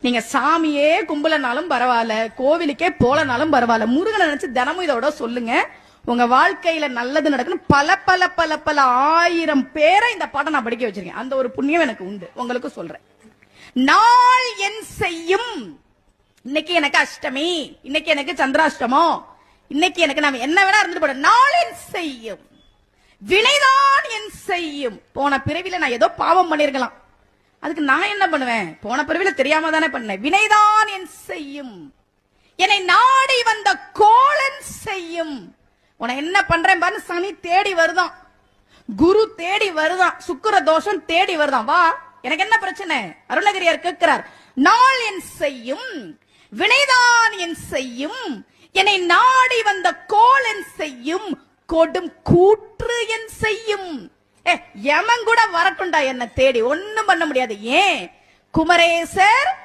நீங்க சாமியே கும்பலனாலும் பரவாயில்ல, கோவிலுக்கே போலனாலும் பரவாயில்ல, முருகனை நினைச்சு தினமும் இதோட சொல்லுங்க. உங்க வாழ்க்கையில நல்லது நடக்கணும். பல பல பல பல 1000 பேரை இந்த பாடம் நான் படிக்க வச்சிருக்கேன். அந்த ஒரு புண்ணியம் எனக்கு உண்டு. உங்களுக்கு சொல்றேன். நாள் என் செய்யும். இன்னைக்கு எனக்கு அஷ்டமி, இன்னைக்கு எனக்கு சந்திராஷ்டமம், இன்னைக்கு எனக்கு நாம என்ன வேணா இருந்துட்டு போட. நாள் என் செய்யும், வினைதான் என் செய்யும். போன பிறவில நான் ஏதோ பாவம் பண்ணிருக்கலாம், அதுக்கு நான் என்ன பண்ணுவேன்? போன பிறவில தெரியாம தானே பண்ணேன். வினைதான் என் செய்யும், என்னை நாடி வந்த கோளன் செய்யும். உன என்ன பண்றேன் பாரு. சனி தேடி வருதான், குரு தேடி வருதான், சுக்கிர தோஷம் தேடி வருதான். வா, எனக்கு என்ன பிரச்சனை? அருணகிரியார் கேட்கிறார். நாள் என் செய்யும், வினைதான் என் செய்யும், என்னை நாடி வந்த கோளன் செய்யும், கொடும் கூற்று என் செய்யும். யமன் கூட வரட்டுண்டா என்ன தேடி, ஒண்ணும் பண்ண முடியாது. ஏன்? குமரேசர்